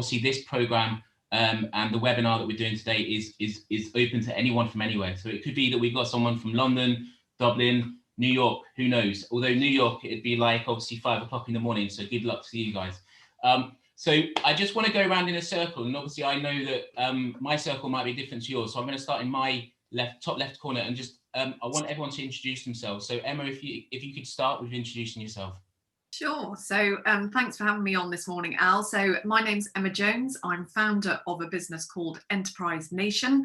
obviously this program and the webinar that we're doing today is open to anyone from anywhere. So it could be that we've got someone from London, Dublin, New York, who knows? Although New York, it'd be like obviously 5 o'clock in the morning. So good luck to you guys. So I just want to go around in a circle, and obviously I know that my circle might be different to yours. So I'm going to start in my top left corner, and just I want everyone to introduce themselves. So Emma, if you could start with introducing yourself. Sure. So thanks for having me on this morning, Al. So my name's Emma Jones. I'm founder of a business called Enterprise Nation.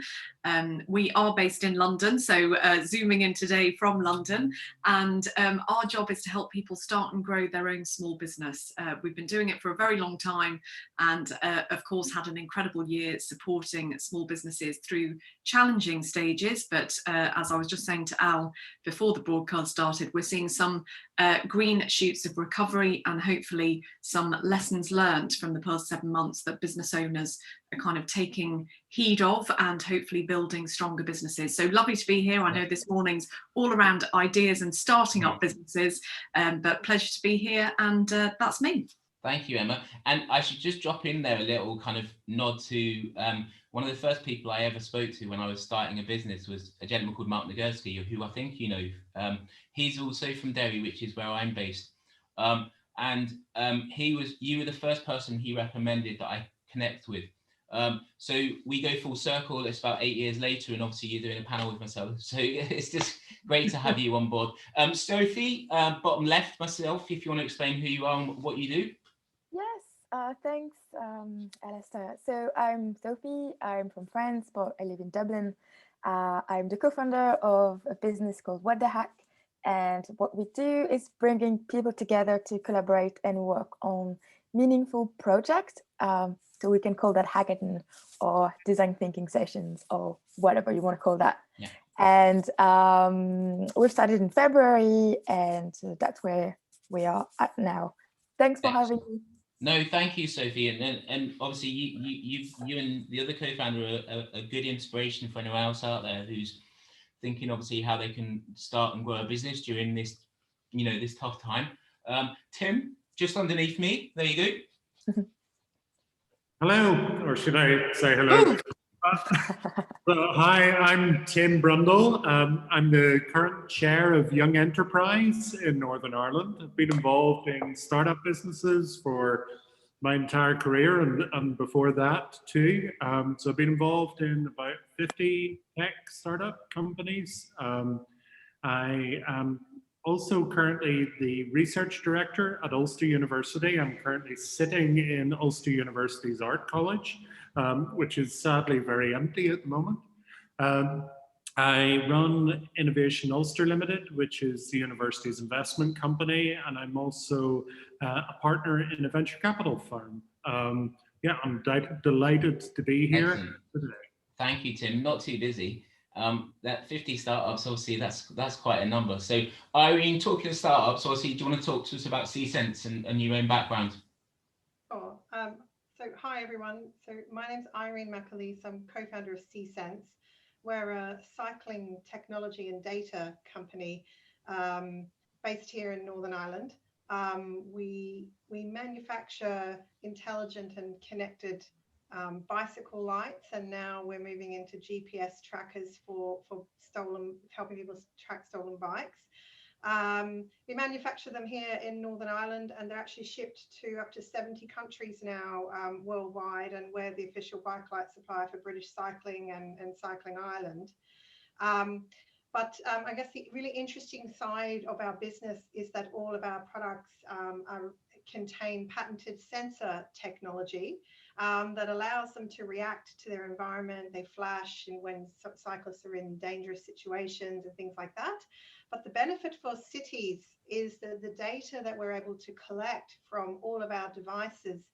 We are based in London, so zooming in today from London. And our job is to help people start and grow their own small business. We've been doing it for a very long time, and of course had an incredible year supporting small businesses through challenging stages. But as I was just saying to Al before the broadcast started, we're seeing some green shoots of recovery and hopefully some lessons learned from the past 7 months that business owners are kind of taking heed of, and hopefully building stronger businesses. So lovely to be here. I know this morning's all around ideas and starting up businesses, but pleasure to be here, and that's me. Thank you, Emma. And I should just drop in there a little kind of nod to one of the first people I ever spoke to when I was starting a business was a gentleman called Mark Nagurski, who I think you know. He's also from Derry, which is where I'm based. You were the first person he recommended that I connect with. So we go full circle. It's about 8 years later, and obviously you're doing a panel with myself. So it's just great to have you on board. Sophie, bottom left, myself, if you want to explain who you are and what you do. Yes, thanks, Alistair. So I'm Sophie, I'm from France, but I live in Dublin. I'm the co-founder of a business called What the Hack. And what we do is bringing people together to collaborate and work on meaningful projects. So we can call that hackathon or design thinking sessions or whatever you want to call that. Yeah. And we've started in February, and that's where we are at now. Thanks for having me. No, thank you, Sophie. And obviously you and the other co-founder are a good inspiration for anyone else out there who's thinking obviously how they can start and grow a business during this, this tough time. Tim, just underneath me, there you go. Hello, or should I say hello? Hi, I'm Tim Brundle. I'm the current chair of Young Enterprise in Northern Ireland. I've been involved in startup businesses for my entire career, and before that too. So I've been involved in about 50 tech startup companies. I am also currently the research director at Ulster University. I'm currently sitting in Ulster University's Art College, which is sadly very empty at the moment. I run Innovation Ulster Limited, which is the university's investment company, and I'm also a partner in a venture capital firm. Yeah, I'm delighted to be here today. Thank you, Tim. Not too busy. That 50 startups, obviously, that's quite a number. So, Irene, talking of startups, obviously, do you want to talk to us about See.Sense and your own background? Sure. So, hi, everyone. So, my name's Irene McAleese. I'm co-founder of See.Sense. We're a cycling technology and data company based here in Northern Ireland. We manufacture intelligent and connected bicycle lights, and now we're moving into GPS trackers for helping people track stolen bikes. We manufacture them here in Northern Ireland, and they're actually shipped to up to 70 countries now worldwide, and we're the official bike light supplier for British Cycling and Cycling Ireland. But I guess the really interesting side of our business is that all of our products contain patented sensor technology that allows them to react to their environment. They flash when cyclists are in dangerous situations and things like that. But the benefit for cities is that the data that we're able to collect from all of our devices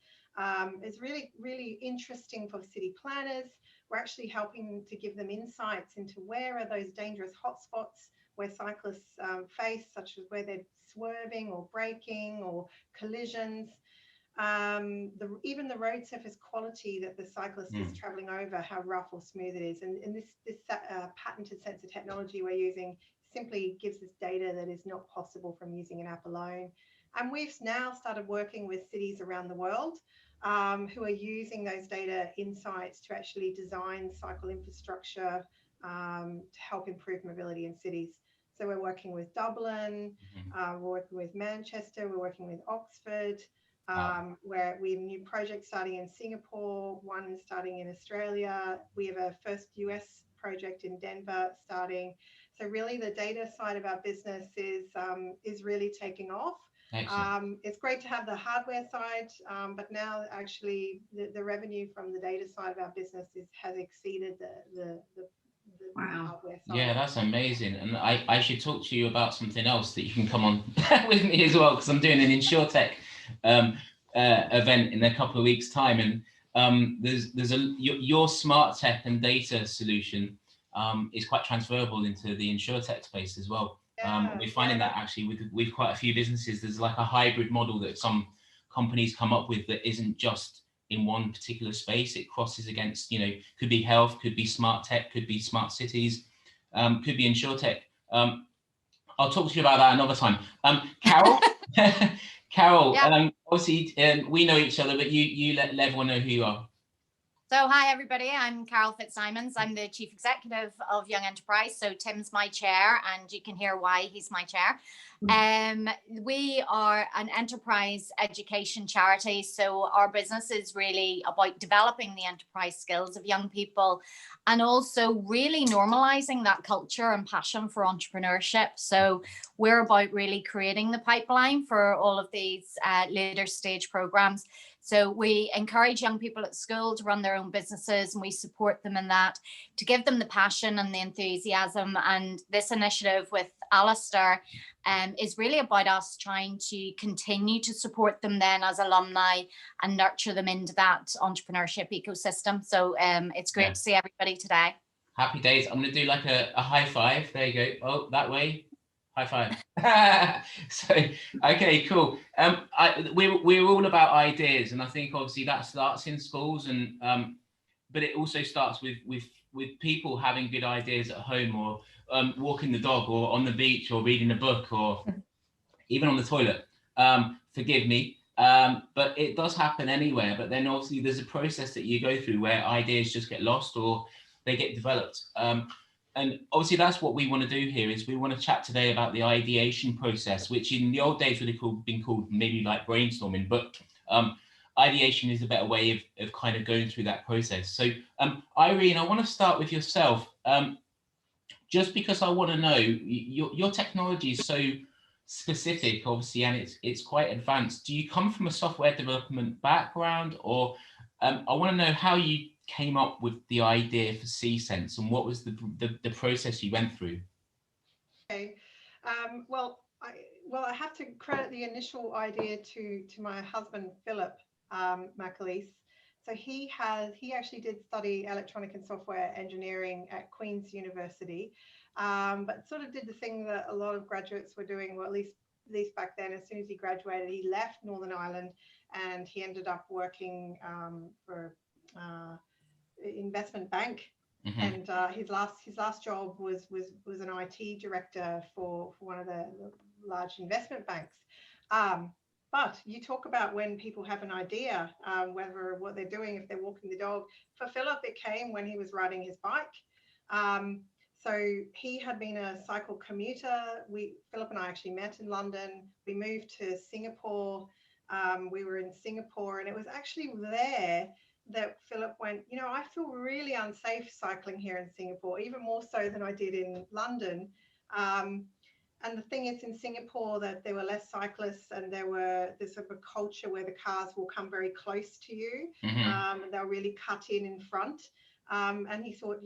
is really, really interesting for city planners. We're actually helping to give them insights into where are those dangerous hotspots where cyclists face, such as where they're swerving or braking or collisions. Even the road surface quality that the cyclist is traveling over, how rough or smooth it is. And this patented sensor technology we're using simply gives us data that is not possible from using an app alone. And we've now started working with cities around the world. who are using those data insights to actually design cycle infrastructure to help improve mobility in cities. So we're working with Dublin, we're working with Manchester, we're working with Oxford, where we have new projects starting in Singapore, one starting in Australia. We have a first US project in Denver starting. So really the data side of our business is really taking off. It's great to have the hardware side, but now actually the revenue from the data side of our business has exceeded the hardware side. Yeah, that's amazing. And I should talk to you about something else that you can come on with me as well, because I'm doing an InsurTech event in a couple of weeks' time, and your smart tech and data solution is quite transferable into the InsurTech space as well. We're finding that actually with quite a few businesses, there's like a hybrid model that some companies come up with that isn't just in one particular space. It crosses against, could be health, could be smart tech, could be smart cities, could be InsurTech. I'll talk to you about that another time. Carol, Carol, yeah. Obviously we know each other, but you let everyone know who you are. So hi everybody, I'm Carol Fitzsimons. I'm the Chief Executive of Young Enterprise. So Tim's my chair, and you can hear why he's my chair. We are an enterprise education charity. So our business is really about developing the enterprise skills of young people, and also really normalizing that culture and passion for entrepreneurship. So we're about really creating the pipeline for all of these later stage programs. So we encourage young people at school to run their own businesses, and we support them in that, to give them the passion and the enthusiasm. And this initiative with Alistair is really about us trying to continue to support them then as alumni and nurture them into that entrepreneurship ecosystem. So it's great to see everybody today. Happy days. I'm going to do like a high five. There you go. Oh, that way. High five. So, okay, cool. We're all about ideas, and I think obviously that starts in schools, and but it also starts with people having good ideas at home, or walking the dog, or on the beach, or reading a book, or even on the toilet. Forgive me, but it does happen anywhere. But then obviously there's a process that you go through where ideas just get lost or they get developed. And obviously that's what we want to do here, is we want to chat today about the ideation process, which in the old days would have been called maybe like brainstorming, but ideation is a better way of kind of going through that process. So Irene, I want to start with yourself, just because I want to know, your technology is so specific, obviously, and it's quite advanced. Do you come from a software development background, or I want to know how you came up with the idea for See.Sense, and what was the process you went through? Okay, well, I have to credit the initial idea to my husband Philip McAleese. So he actually did study electronic and software engineering at Queen's University, but sort of did the thing that a lot of graduates were doing, or at least back then. As soon as he graduated, he left Northern Ireland and he ended up working for investment bank. And his last job was an IT director for one of the large investment banks. But you talk about when people have an idea, whether what they're doing, if they're walking the dog. For Philip, it came when he was riding his bike. So he had been a cycle commuter. Philip and I actually met in London. We moved to Singapore. We were in Singapore, and it was actually there that Philip went, I feel really unsafe cycling here in Singapore, even more so than I did in London. And the thing is, in Singapore, that there were less cyclists, and there's sort of a culture where the cars will come very close to you, and they'll really cut in front. And he thought,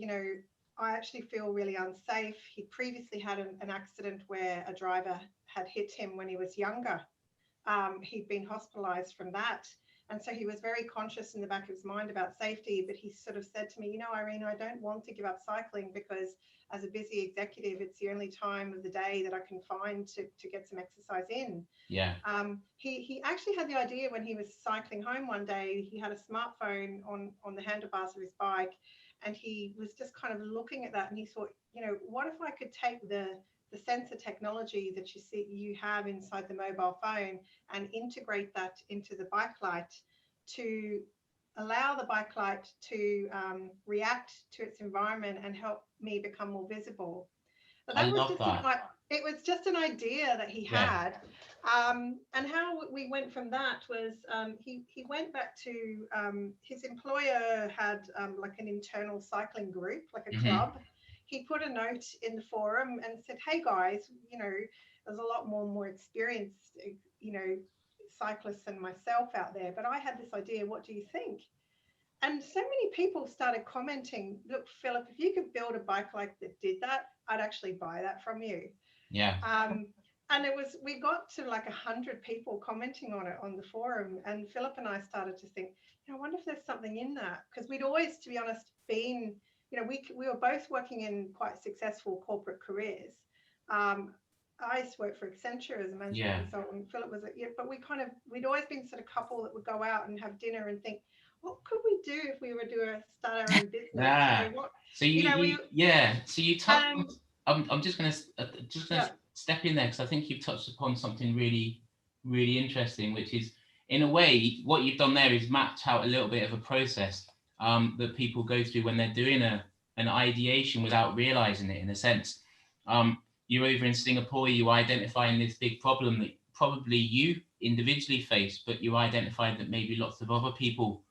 I actually feel really unsafe. He previously had an accident where a driver had hit him when he was younger. He'd been hospitalized from that. And so he was very conscious in the back of his mind about safety, but he sort of said to me, Irene, I don't want to give up cycling, because as a busy executive, it's the only time of the day that I can find to get some exercise in. Yeah. He actually had the idea when he was cycling home one day. He had a smartphone on the handlebars of his bike, and he was just kind of looking at that, and he thought, what if I could take the sensor technology that you have inside the mobile phone and integrate that into the bike light, to allow the bike light to react to its environment and help me become more visible. But I love that. It was just an idea that he had. And how we went from that was he went back to his employer had like an internal cycling group, like a club. He put a note in the forum and said, hey guys, you know, there's a lot more experienced, you know, cyclists than myself out there, but I had this idea, what do you think? And so many people started commenting, look, Philip, if you could build a bike like that did that, I'd actually buy that from you. Yeah. And we got to like 100 people commenting on it on the forum. And Philip and I started to think, you know, I wonder if there's something in that. Because we'd always, to be honest, been, you know, we were both working in quite successful corporate careers. I used to work for Accenture as a management consultant. Philip was, but we'd always been sort of couple that would go out and have dinner and think, what could we do if we were to start our own business? You know, So you touched. I'm just gonna step in there because I think you've touched upon something really, really interesting, which is, in a way, what you've done there is mapped out a little bit of a process that people go through when they're doing an ideation without realizing it. In a sense, you're over in Singapore, you identifying this big problem that probably you individually face, but you identified that maybe lots of other people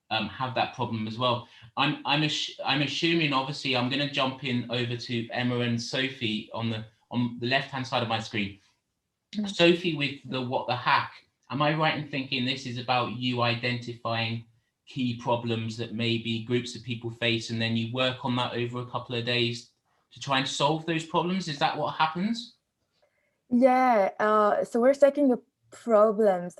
have that problem as well. I'm assuming, obviously, I'm going to jump in over to Emma and Sophie on the left-hand side of my screen. Sophie, with the What the Hack, am I right in thinking this is about you identifying key problems that maybe groups of people face, and then you work on that over a couple of days to try and solve those problems? Is that what happens? Yeah, so we're taking the problems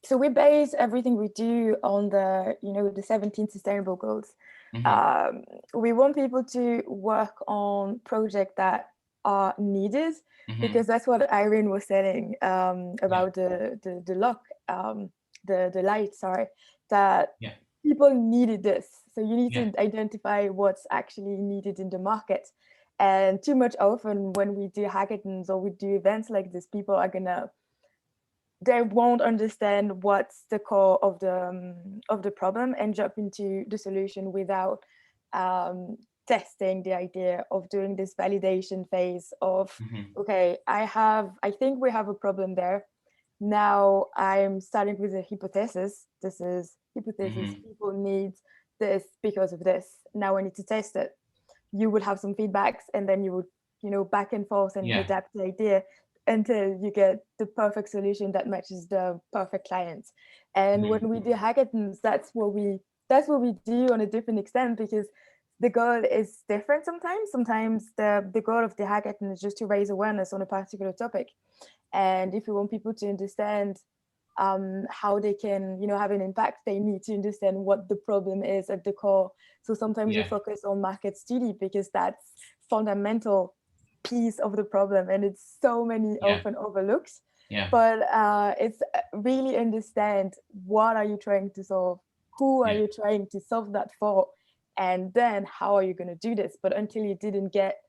so we base everything we do on the 17 sustainable goals. We want people to work on projects that are needed, because that's what Irene was saying about the light, that people needed this. So you need to identify what's actually needed in the market. And too much often when we do hackathons or we do events like this, people are they won't understand what's the core of the problem and jump into the solution without testing the idea of doing this validation phase of, okay, I think we have a problem there. Now I'm starting with a hypothesis. This is hypothesis. People need this because of this. Now I need to test it. You would have some feedbacks, and then you would, back and forth and adapt the idea until you get the perfect solution that matches the perfect client. And when we do hackathons, that's what we do on a different extent, because the goal is different sometimes. Sometimes the goal of the hackathon is just to raise awareness on a particular topic. And if you want people to understand how they can, have an impact, they need to understand what the problem is at the core. So sometimes we focus on market study because that's fundamental piece of the problem, and it's so many often overlooked. But it's really understand, what are you trying to solve, who are you trying to solve that for, and then how are you going to do this. But until you didn't get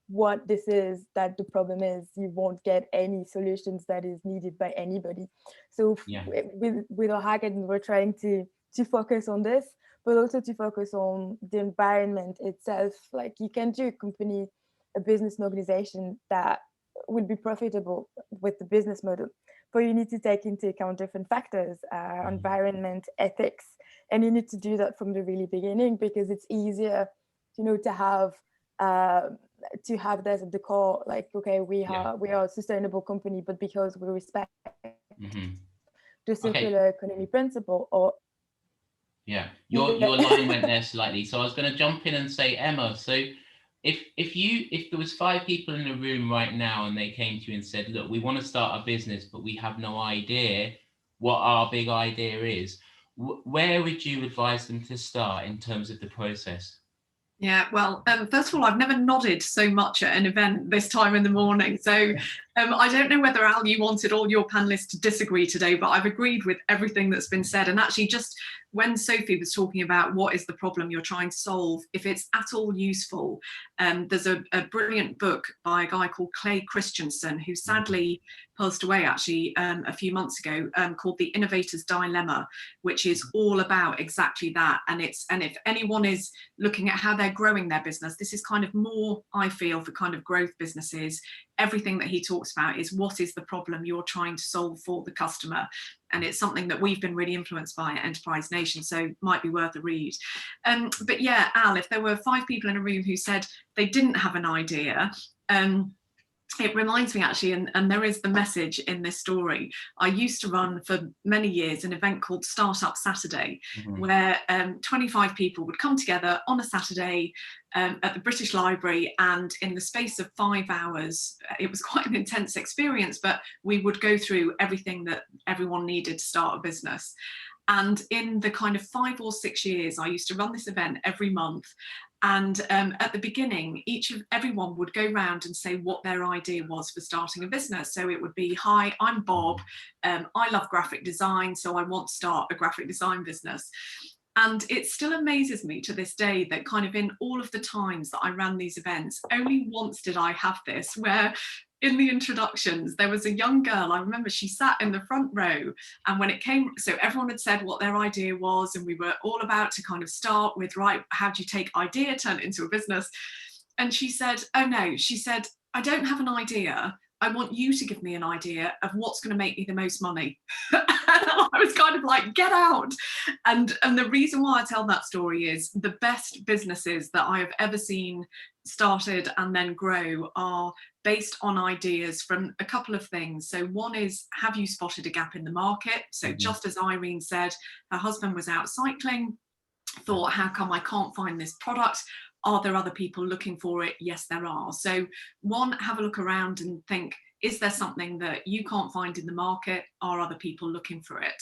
what this is, that the problem is, you won't get any solutions that is needed by anybody. So with our hackathon, we're trying to focus on this, but also to focus on the environment itself. Like, you can do a business organization that will be profitable with the business model, but you need to take into account different factors, environment, ethics, and you need to do that from the really beginning, because it's easier, to have this at the core. Like, okay, we are a sustainable company, but because we respect the circular economy principle, or your line went there slightly, so I was going to jump in and say, Emma, so if there was 5 people in the room right now and they came to you and said, look, we want to start a business, but we have no idea what our big idea is, where would you advise them to start in terms of the process? Yeah, well, first of all, I've never nodded so much at an event this time in the morning. So I don't know whether, Al, you wanted all your panelists to disagree today, but I've agreed with everything that's been said. And actually, just when Sophie was talking about what is the problem you're trying to solve, if it's at all useful, there's a brilliant book by a guy called Clay Christensen, who sadly passed away actually a few months ago, called The Innovator's Dilemma, which is all about exactly that. And if anyone is looking at how they're growing their business, this is kind of more, I feel, for kind of growth businesses. Everything that he talks about is what is the problem you're trying to solve for the customer. And it's something that we've been really influenced by at Enterprise Nation, so might be worth a read. But yeah, Al, if there were 5 people in a room who said they didn't have an idea, it reminds me actually, and there is the message in this story. I used to run for many years an event called Startup Saturday, where 25 people would come together on a Saturday at the British Library, and in the space of 5 hours, it was quite an intense experience, but we would go through everything that everyone needed to start a business. And in the kind of 5 or 6 years, I used to run this event every month. And at the beginning, everyone would go round and say what their idea was for starting a business. So it would be, hi, I'm Bob. I love graphic design, so I want to start a graphic design business. And it still amazes me to this day that kind of in all of the times that I ran these events, only once did I have this, where in the introductions, there was a young girl, I remember she sat in the front row, and when it came, so everyone had said what their idea was, and we were all about to kind of start with, right, how do you take idea, turn it into a business? And she said, oh no, she said, I don't have an idea. I want you to give me an idea of what's going to make me the most money. And I was kind of like, get out. And the reason why I tell that story is the best businesses that I have ever seen started and then grow are based on ideas from a couple of things. So one is, have you spotted a gap in the market? So just as Irene said, her husband was out cycling, thought, how come I can't find this product? Are there other people looking for it? Yes, there are. So one, have a look around and think, is there something that you can't find in the market? Are other people looking for it?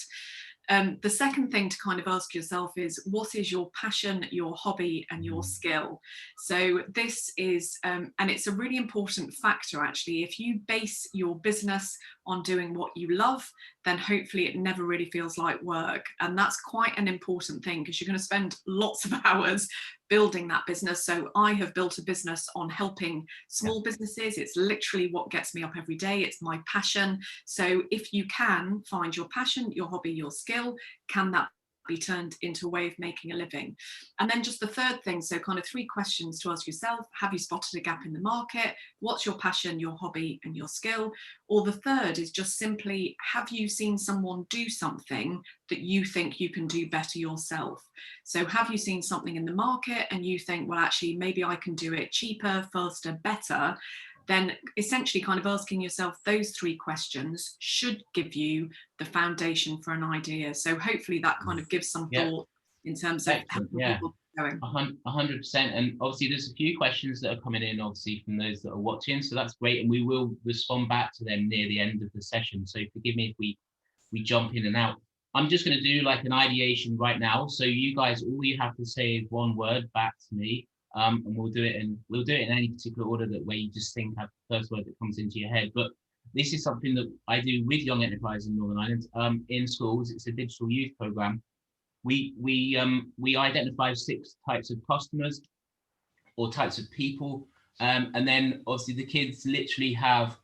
The second thing to kind of ask yourself is, what is your passion, your hobby, and your skill? So this is, and it's a really important factor actually. If you base your business on doing what you love, then hopefully it never really feels like work. And that's quite an important thing, because you're going to spend lots of hours building that business. So I have built a business on helping small businesses. It's literally what gets me up every day. It's my passion. So if you can find your passion, your hobby, your skill, can that be turned into a way of making a living? And then just the third thing, so kind of 3 questions to ask yourself. Have you spotted a gap in the market? What's your passion, your hobby, and your skill? Or the third is just simply, have you seen someone do something that you think you can do better yourself? So have you seen something in the market and you think, well, actually, maybe I can do it cheaper, faster, better? Then essentially kind of asking yourself those 3 questions should give you the foundation for an idea. So hopefully that kind of gives some thought in terms of helping people going. 100%. And obviously there's a few questions that are coming in, obviously, from those that are watching. So that's great. And we will respond back to them near the end of the session. So forgive me if we jump in and out. I'm just going to do like an ideation right now. So you guys, all you have to say is one word back to me. And we'll do it in any particular order that way you just think of the first word that comes into your head. But this is something that I do with Young Enterprise in Northern Ireland in schools. It's a digital youth program. We identify 6 types of customers or types of people, and then obviously the kids literally have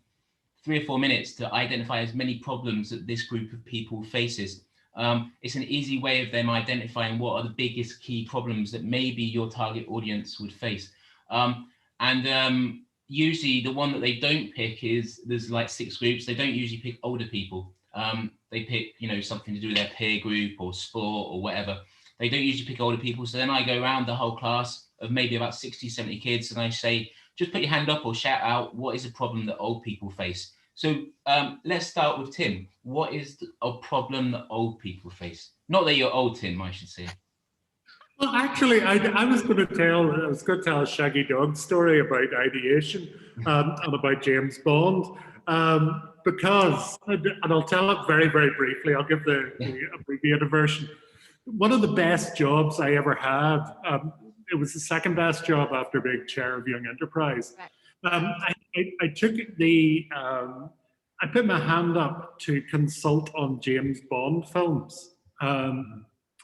3 or 4 minutes to identify as many problems that this group of people faces. It's an easy way of them identifying what are the biggest key problems that maybe your target audience would face. Usually the one that they don't pick is, there's like 6 groups. They don't usually pick older people. They pick, something to do with their peer group or sport or whatever. They don't usually pick older people. So then I go around the whole class of maybe about 60, 70 kids, and I say, just put your hand up or shout out, what is a problem that old people face? So let's start with Tim. What is a problem that old people face? Not that you're old, Tim, I should say. Well, actually, I was going to tell a Shaggy Dog story about ideation and about James Bond, because, and I'll tell it very, very briefly. I'll give the abbreviated version. One of the best jobs I ever had, it was the second best job after being chair of Young Enterprise. I took I put my hand up to consult on James Bond films.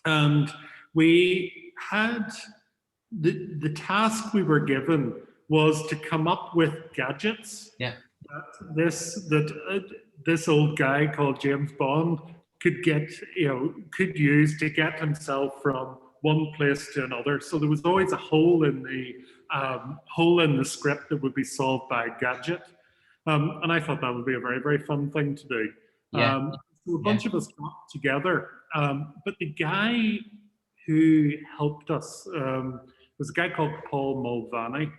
And we had, the task we were given was to come up with gadgets that this old guy called James Bond could get, could use to get himself from one place to another. So there was always a hole in the script that would be solved by a gadget. And I thought that would be a very, very fun thing to do. So a bunch of us got together, but the guy who helped us was a guy called Paul Mulvaney,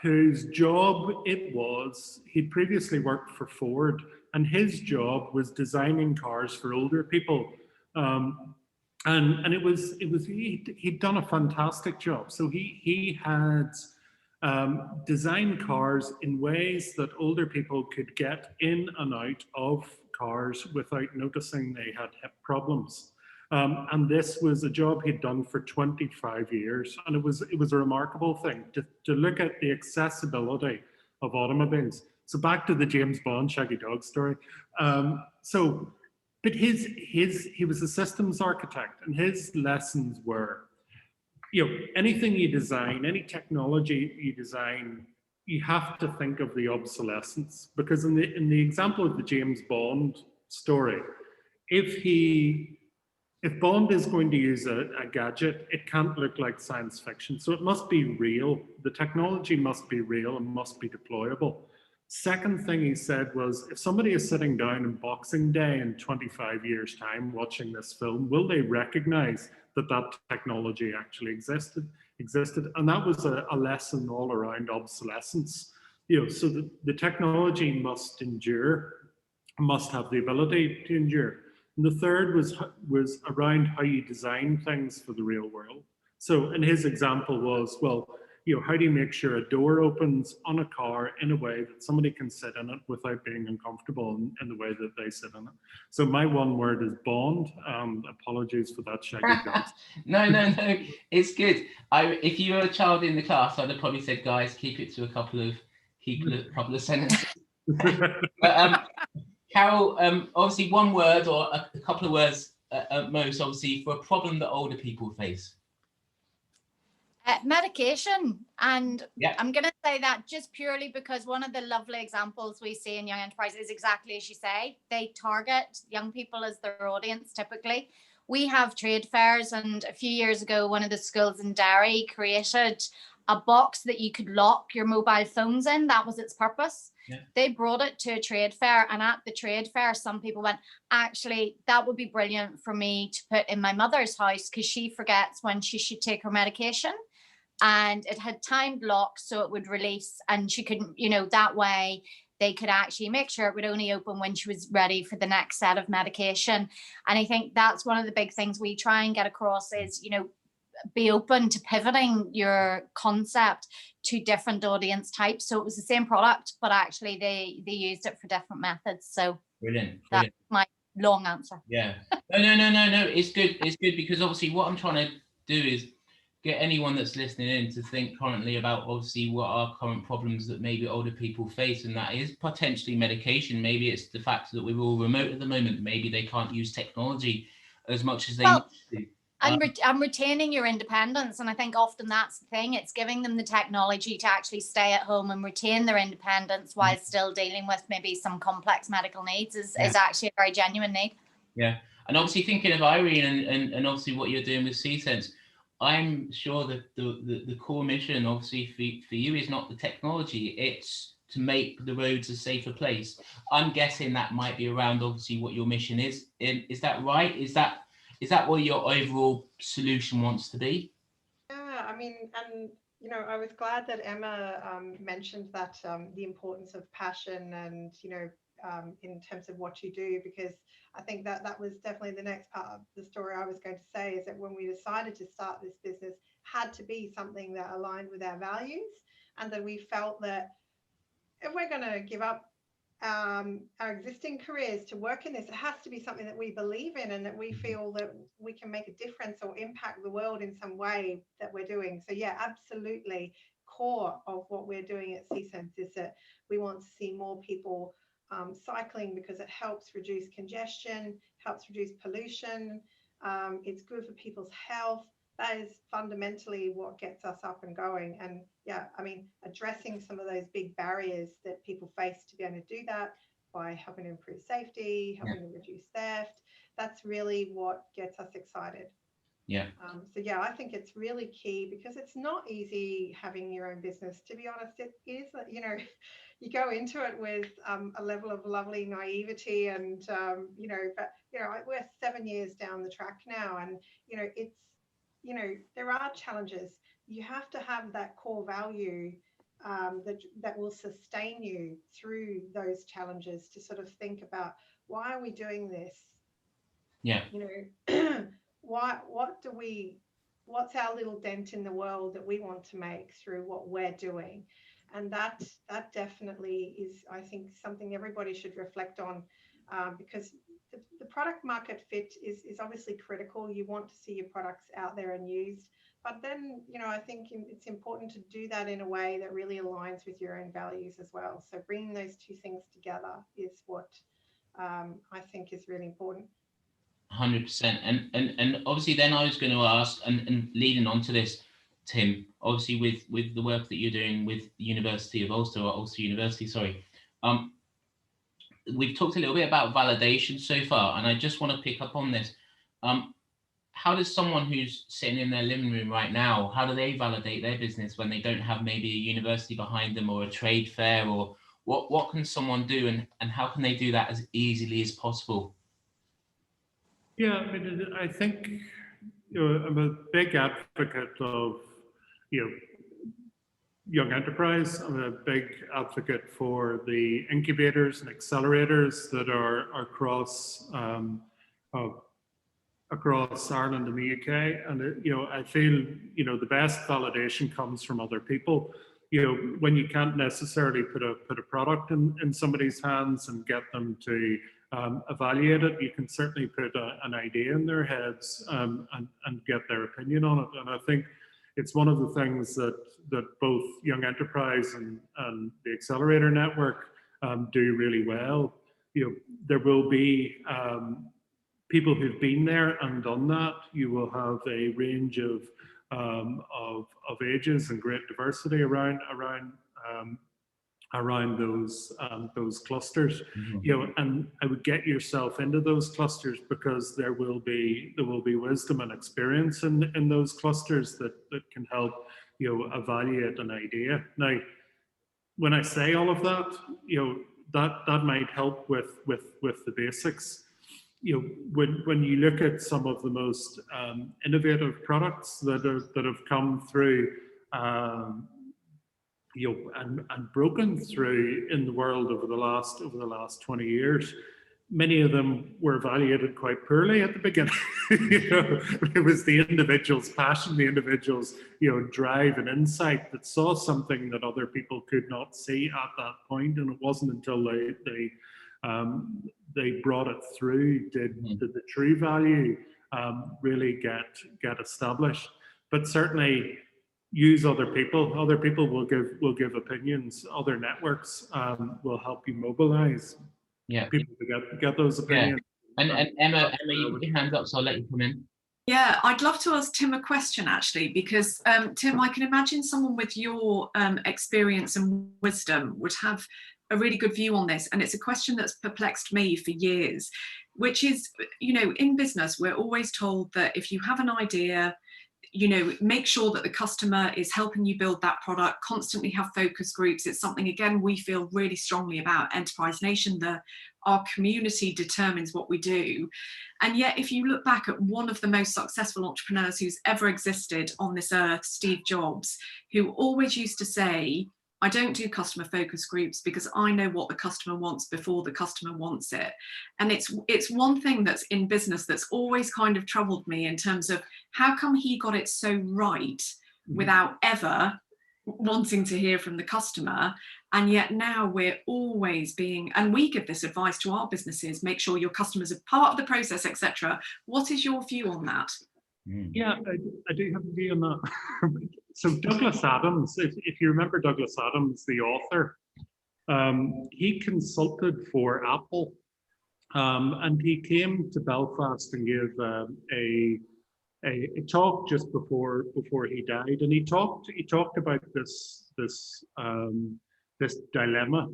whose job it was, he'd previously worked for Ford, and his job was designing cars for older people. And he'd done a fantastic job. So he had designed cars in ways that older people could get in and out of cars without noticing they had hip problems. And this was a job he'd done for 25 years. And it was a remarkable thing to look at the accessibility of automobiles. So back to the James Bond Shaggy Dog story. But he was a systems architect, and his lessons were, anything you design, any technology you design, you have to think of the obsolescence. Because in the example of the James Bond story, if Bond is going to use a gadget, it can't look like science fiction. So it must be real. The technology must be real and must be deployable. Second thing he said was, if somebody is sitting down on Boxing Day in 25 years' time watching this film, will they recognize that technology actually existed? And that was a lesson all around obsolescence. So the technology must endure, must have the ability to endure. And the third was around how you design things for the real world. So, and his example was, well, how do you make sure a door opens on a car in a way that somebody can sit in it without being uncomfortable in the way that they sit in it? So my one word is Bond. Apologies for that, Shaggy Dog. No, it's good. If you were a child in the class, I'd have probably said, guys, keep it to a couple of sentences. But, Carol, obviously one word or a couple of words at most, obviously, for a problem that older people face. Medication. And I'm going to say that just purely because one of the lovely examples we see in Young Enterprise is exactly as you say. They target young people as their audience typically. We have trade fairs, and a few years ago, one of the schools in Derry created a box that you could lock your mobile phones in. That was its purpose. They brought it to a trade fair, and at the trade fair, some people went, actually, that would be brilliant for me to put in my mother's house because she forgets when she should take her medication. And it had timed locks, so it would release, and she couldn't, that way they could actually make sure it would only open when she was ready for the next set of medication. And I think that's one of the big things we try and get across is, be open to pivoting your concept to different audience types. So it was the same product, but actually they used it for different methods. So brilliant. That's my long answer. Yeah. No. It's good. It's good because obviously what I'm trying to do is get anyone that's listening in to think currently about obviously what are current problems that maybe older people face, and that is potentially medication. Maybe it's the fact that we're all remote at the moment. Maybe they can't use technology as much as they need to. And retaining your independence. And I think often that's the thing. It's giving them the technology to actually stay at home and retain their independence while still dealing with maybe some complex medical needs is actually a very genuine need. Yeah. And obviously thinking of Irene and obviously what you're doing with See.Sense, I'm sure that the core mission obviously for you is not the technology, it's to make the roads a safer place. I'm guessing that might be around obviously what your mission is. Is that right? Is that what your overall solution wants to be? Yeah, I mean, and I was glad that Emma mentioned that the importance of passion and in terms of what you do, because I think that was definitely the next part of the story I was going to say, is that when we decided to start this business, had to be something that aligned with our values, and that we felt that if we're going to give up our existing careers to work in this, it has to be something that we believe in and that we feel that we can make a difference or impact the world in some way that we're doing. So yeah, absolutely core of what we're doing at See.Sense is that we want to see more people cycling because it helps reduce congestion, helps reduce pollution, It's good for people's health. That is fundamentally what gets us up and going. And yeah, I mean, addressing some of those big barriers that people face to be able to do that by helping to improve safety, helping to reduce theft. That's really what gets us excited. Yeah. So yeah, I think it's really key because it's not easy having your own business. To be honest, it is, you know, you go into it with a level of lovely naivety and, you know, but, you know, we're 7 years down the track now and, you know, it's, you know, there are challenges. You have to have that core value that will sustain you through those challenges to sort of think about why are we doing this? Yeah. You know, what's our little dent in the world that we want to make through what we're doing? And that definitely is, I think, something everybody should reflect on, because the product market fit is obviously critical. You want to see your products out there and used, but then, you know, I think it's important to do that in a way that really aligns with your own values as well. So bringing those two things together is what I think is really important. 100%. And obviously then I was going to ask, and leading on to this, Tim, obviously with the work that you're doing with the University of Ulster, or Ulster University, sorry, we've talked a little bit about validation so far, and I just want to pick up on this. How does someone who's sitting in their living room right now, how do they validate their business when they don't have maybe a university behind them or a trade fair, or what can someone do, and how can they do that as easily as possible? Yeah, I mean, I think, you know, I'm a big advocate of, you know, young enterprise. I'm a big advocate for the incubators and accelerators that are across across Ireland and the UK. And you know, I feel, you know, the best validation comes from other people. You know, when you can't necessarily put a product in somebody's hands and get them to evaluate it, you can certainly put an idea in their heads and get their opinion on it. And I think it's one of the things that both Young Enterprise and the Accelerator Network do really well. You know, there will be people who've been there and done that. You will have a range of ages and great diversity around those clusters. Mm-hmm. You know, and I would get yourself into those clusters because there will be wisdom and experience in those clusters that can help, you know, evaluate an idea. Now, when I say all of that, you know, that might help with the basics. You know, when you look at some of the most innovative products that have come through, you know, and broken through in the world over the last 20 years, many of them were evaluated quite poorly at the beginning. You know, it was the individual's passion, the individual's, you know, drive and insight that saw something that other people could not see at that point, and it wasn't until they brought it through did the true value really get established. But certainly use other people. Other people will give opinions. Other networks will help you mobilize people to get those opinions. Yeah. And Emma, you put your hand up, so I'll let you come in. Yeah, I'd love to ask Tim a question actually, because Tim, I can imagine someone with your experience and wisdom would have a really good view on this. And it's a question that's perplexed me for years, which is, you know, in business, we're always told that if you have an idea, you know, make sure that the customer is helping you build that product, constantly have focus groups. It's something, again, we feel really strongly about Enterprise Nation, our community determines what we do. And yet, if you look back at one of the most successful entrepreneurs who's ever existed on this earth, Steve Jobs, who always used to say, I don't do customer focus groups because I know what the customer wants before the customer wants it. And it's one thing that's in business that's always kind of troubled me in terms of how come he got it so right without ever wanting to hear from the customer. And yet now we're always being, and we give this advice to our businesses, make sure your customers are part of the process, etc. What is your view on that? Yeah, I do have a view on that. So Douglas Adams, if you remember Douglas Adams, the author, he consulted for Apple And he came to Belfast and gave a talk just before he died, and he talked about this dilemma.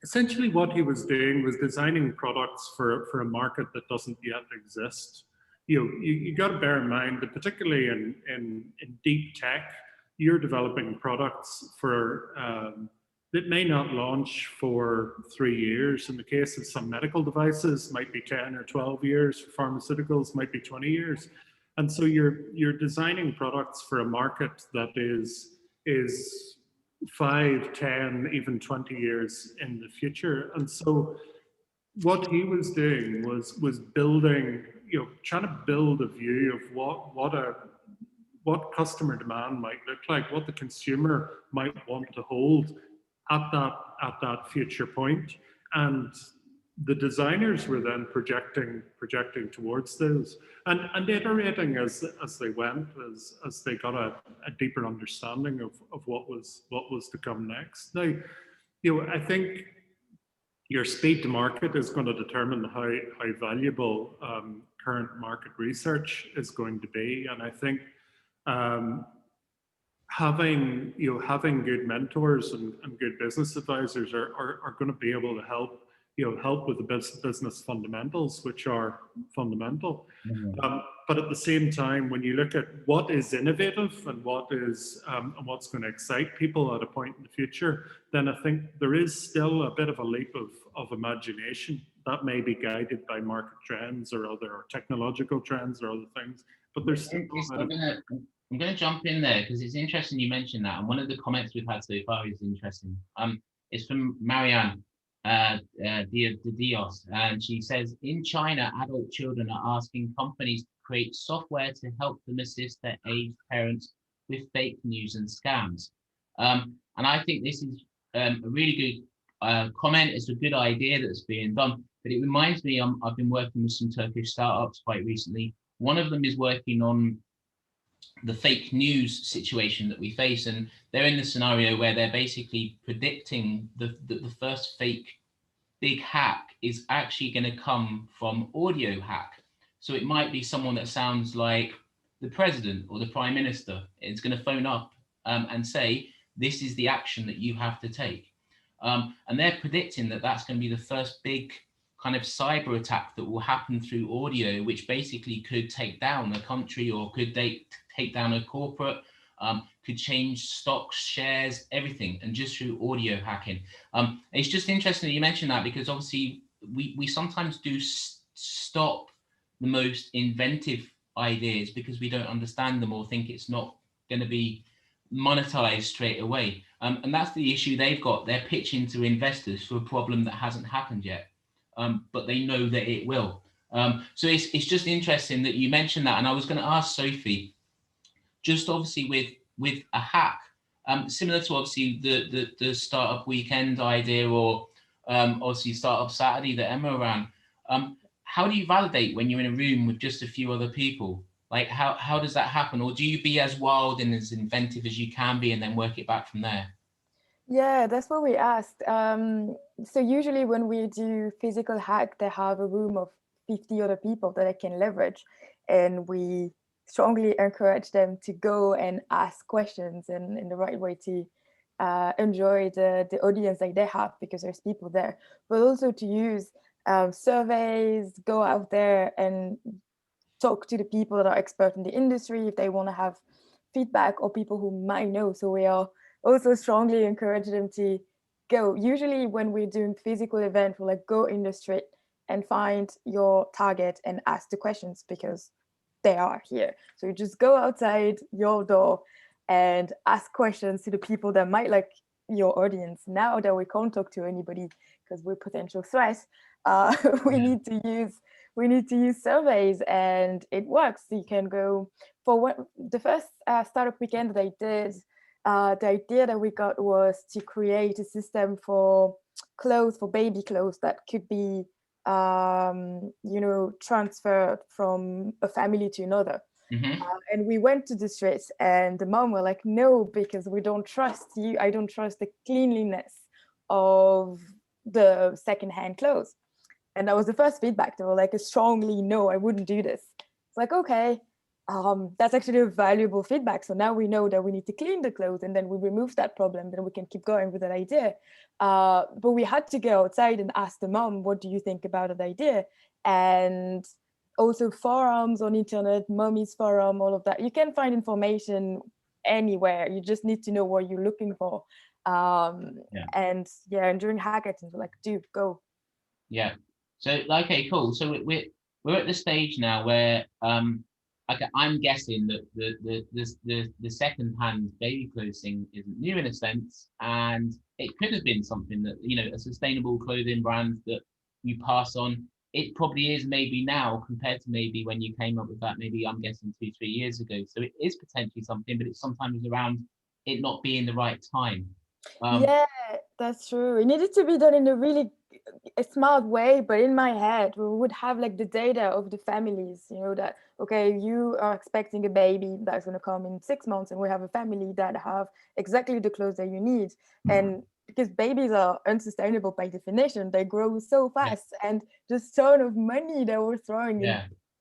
Essentially, what he was doing was designing products for a market that doesn't yet exist. You got to bear in mind that particularly in deep tech, you're developing products for that may not launch for 3 years. In the case of some medical devices, might be 10 or 12 years. For pharmaceuticals, might be 20 years. And so you're designing products for a market that is 5, 10, even 20 years in the future. And so what he was doing was building, trying to build a view of what customer demand might look like, what the consumer might want to hold at that future point. And the designers were then projecting towards those and iterating as they went, as they got a deeper understanding of what was to come next. Now, I think your speed to market is going to determine how valuable current market research is going to be. And I think having good mentors and good business advisors are going to be able to help with the business fundamentals, which are fundamental. Mm-hmm. But at the same time, when you look at what is innovative and what is and what's going to excite people at a point in the future, then I think there is still a bit of a leap of imagination that may be guided by market trends or other technological trends or other things. But there's still I'm going to jump in there because it's interesting you mentioned that, and one of the comments we've had so far is interesting. It's from Marianne Dios, and she says, in China, adult children are asking companies to create software to help them assist their aged parents with fake news and scams. And I think this is a really good comment. It's a good idea that's being done, but it reminds me, I've been working with some Turkish startups quite recently. One of them is working on the fake news situation that we face, and they're in the scenario where they're basically predicting the first fake big hack is actually going to come from audio hack. So it might be someone that sounds like the president or the prime minister. It's going to phone up and say, this is the action that you have to take. And they're predicting that that's going to be the first big kind of cyber attack that will happen through audio, which basically could take down a country or could take down a corporate, could change stocks, shares, everything, and just through audio hacking. It's just interesting that you mentioned that, because obviously we sometimes do stop the most inventive ideas because we don't understand them or think it's not going to be monetized straight away. And that's the issue they've got. They're pitching to investors for a problem that hasn't happened yet. But they know that it will. So it's just interesting that you mentioned that. And I was going to ask Sophie, just obviously with a hack, similar to obviously the Startup Weekend idea or obviously Startup Saturday that Emma ran, how do you validate when you're in a room with just a few other people? Like how does that happen? Or do you be as wild and as inventive as you can be and then work it back from there? Yeah, that's what we asked. So usually when we do physical hack, they have a room of 50 other people that I can leverage. And we strongly encourage them to go and ask questions and in the right way to enjoy the audience that they have, because there's people there. But also to use surveys, go out there and talk to the people that are expert in the industry if they want to have feedback, or people who might know. So we are also strongly encourage them to go. Usually when we're doing physical event, we'll like go in the street and find your target and ask the questions because they are here. So you just go outside your door and ask questions to the people that might like your audience. Now that we can't talk to anybody because we're potential threats, we need to use surveys, and it works. So you can go for the first startup weekend that I did. The idea that we got was to create a system for clothes, for baby clothes, that could be transferred from a family to another. Mm-hmm. And we went to the streets, and the mom were like, no, because we don't trust you. I don't trust the cleanliness of the secondhand clothes. And that was the first feedback. They were like, a strongly no, I wouldn't do this. It's like, okay, that's actually a valuable feedback. So now we know that we need to clean the clothes, and then we remove that problem, then we can keep going with that idea. But we had to go outside and ask the mom, what do you think about that idea? And also forums on internet, mommy's forum, all of that. You can find information anywhere. You just need to know what you're looking for. And during hackathons, we're like, dude, go. Yeah. So, okay, cool. So we're at the stage now where okay, I'm guessing that the second-hand baby clothes thing isn't new in a sense, and it could have been something that, you know, a sustainable clothing brand that you pass on. It probably is maybe now compared to maybe when you came up with that, maybe I'm guessing 2-3 years ago. So it is potentially something, but it's sometimes around it not being the right time. Yeah, that's true. It needed to be done in a really smart way, but in my head, we would have like the data of the families, you know, that, okay, you are expecting a baby that's going to come in 6 months, and we have a family that have exactly the clothes that you need. And because babies are unsustainable by definition, they grow so fast, and the ton of money that we're throwing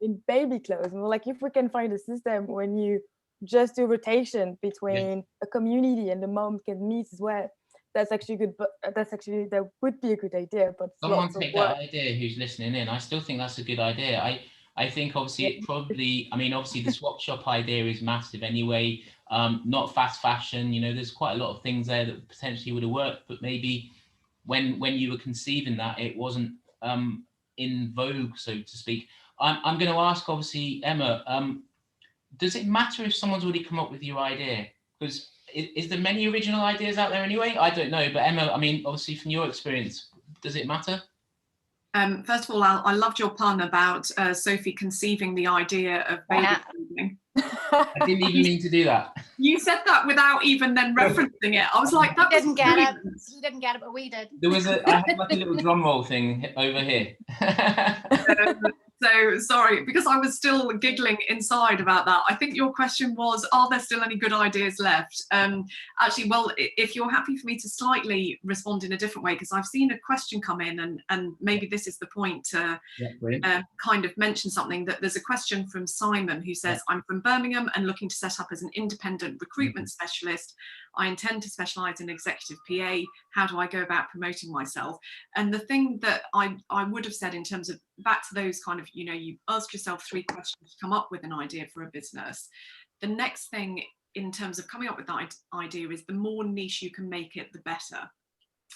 in baby clothes. And we're like, if we can find a system when you just do rotation between a community and the mom can meet as well, that's actually good. But that would be a good idea. But someone take that idea who's listening in. I still think that's a good idea. I think obviously it probably, I mean, obviously the swap shop idea is massive anyway. Not fast fashion, you know, there's quite a lot of things there that potentially would have worked, but maybe when you were conceiving that, it wasn't in vogue, so to speak. I'm going to ask, obviously, Emma, does it matter if someone's already come up with your idea? Because is there many original ideas out there anyway? I don't know, but Emma, I mean, obviously from your experience, does it matter? First of all, I loved your pun about Sophie conceiving the idea of baby clothing. I didn't even mean to do that. You said that without even then referencing it. I was like, that didn't get it. You didn't get it, but we did. There was I had like a little drum roll thing over here. So sorry, because I was still giggling inside about that. I think your question was, are there still any good ideas left? Actually, well, if you're happy for me to slightly respond in a different way, because I've seen a question come in, and maybe this is the point to kind of mention something, that there's a question from Simon who says, I'm from Birmingham and looking to set up as an independent recruitment specialist. I intend to specialise in executive PA. How do I go about promoting myself? And the thing that I would have said in terms of back to those kind of, you know, you ask yourself 3 questions to come up with an idea for a business. The next thing in terms of coming up with that idea is the more niche you can make it, the better.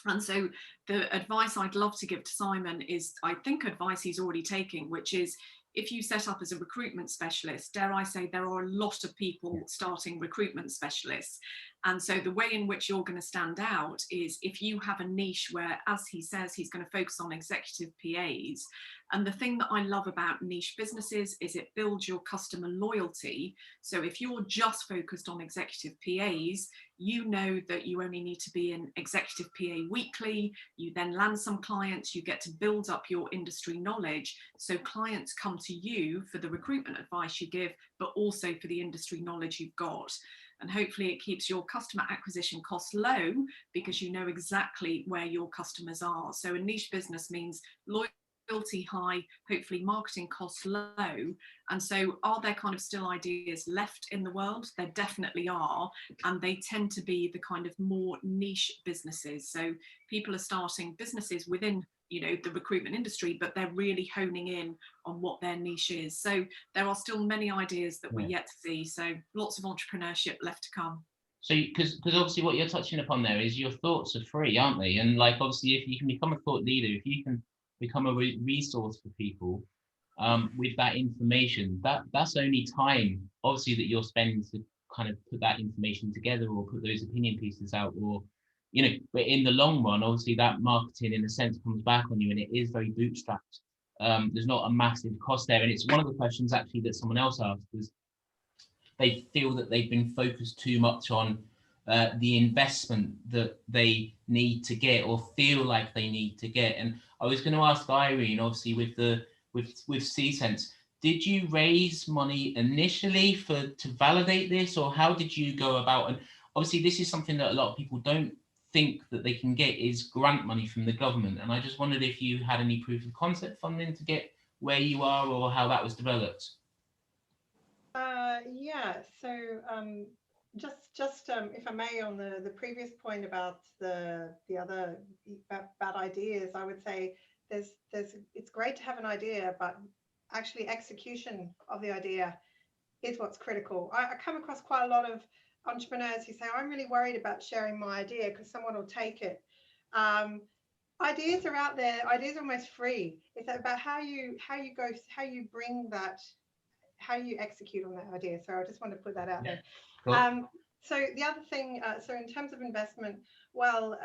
And so the advice I'd love to give to Simon is, I think, advice he's already taking, which is, if you set up as a recruitment specialist, dare I say, there are a lot of people starting recruitment specialists. And so the way in which you're going to stand out is if you have a niche where, as he says, he's going to focus on executive PAs. And the thing that I love about niche businesses is it builds your customer loyalty. So if you're just focused on executive PAs, you know that you only need to be in executive PA weekly. You then land some clients, you get to build up your industry knowledge. So clients come to you for the recruitment advice you give, but also for the industry knowledge you've got. And hopefully it keeps your customer acquisition costs low because you know exactly where your customers are. So a niche business means loyalty high, hopefully marketing costs low. And so are there kind of still ideas left in the world? There definitely are. And they tend to be the kind of more niche businesses. So people are starting businesses within, you know, the recruitment industry, but they're really honing in on what their niche is. So there are still many ideas that we're yet to see. So lots of entrepreneurship left to come. So, because obviously what you're touching upon there is your thoughts are free, aren't they? And like, obviously, if you can become a thought leader, if you can become a resource for people with that information, that's only time, obviously, that you're spending to kind of put that information together or put those opinion pieces out, or, you know, but in the long run, obviously that marketing in a sense comes back on you, and it is very bootstrapped. There's not a massive cost there. And it's one of the questions actually that someone else asked, was they feel that they've been focused too much on the investment that they need to get or feel like they need to get. And I was going to ask Irene, obviously with See.Sense, did you raise money initially to validate this, or how did you go about? And obviously this is something that a lot of people don't think that they can get is grant money from the government. And I just wondered if you had any proof of concept funding to get where you are, or how that was developed. Yeah, so just if I may, on the previous point about the other bad ideas, I would say it's great to have an idea, but actually execution of the idea is what's critical. I come across quite a lot of entrepreneurs who say, I'm really worried about sharing my idea because someone will take it. Ideas are out there. Ideas are almost free. It's about how you bring that, how you execute on that idea. So I just want to put that out there. Cool. So the other thing, so in terms of investment, well,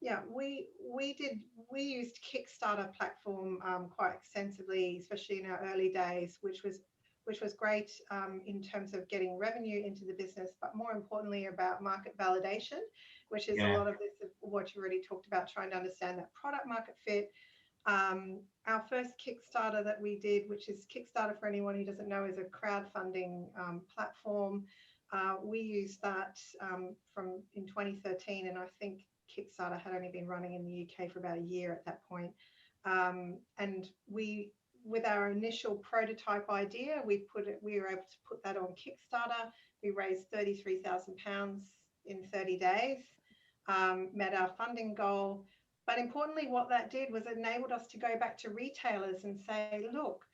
yeah, we used Kickstarter platform quite extensively, especially in our early days, which was great in terms of getting revenue into the business, but more importantly about market validation, which is a lot of this, what you already talked about, trying to understand that product market fit. Our first Kickstarter that we did, which is Kickstarter, for anyone who doesn't know, is a crowdfunding platform. We used that from in 2013, and I think Kickstarter had only been running in the UK for about a year at that point. And with our initial prototype idea, we were able to put that on Kickstarter. We raised £33,000 in 30 days, met our funding goal. But importantly, what that did was it enabled us to go back to retailers and say, look,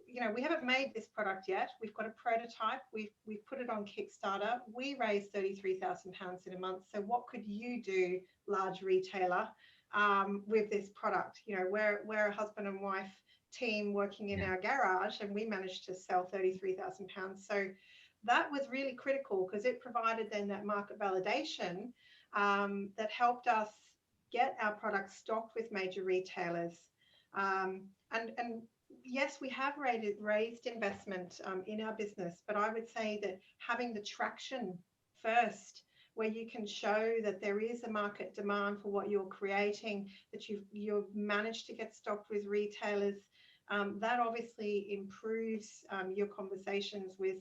you know, we haven't made this product yet. We've got a prototype. We've put it on Kickstarter. We raised £33,000 in a month. So what could you do, large retailer, with this product? You know, we're a husband and wife team working in our garage, and we managed to sell £33,000. So that was really critical because it provided then that market validation that helped us get our products stocked with major retailers. And yes, we have raised investment in our business, but I would say that having the traction first, where you can show that there is a market demand for what you're creating, that you've managed to get stocked with retailers, that obviously improves your conversations with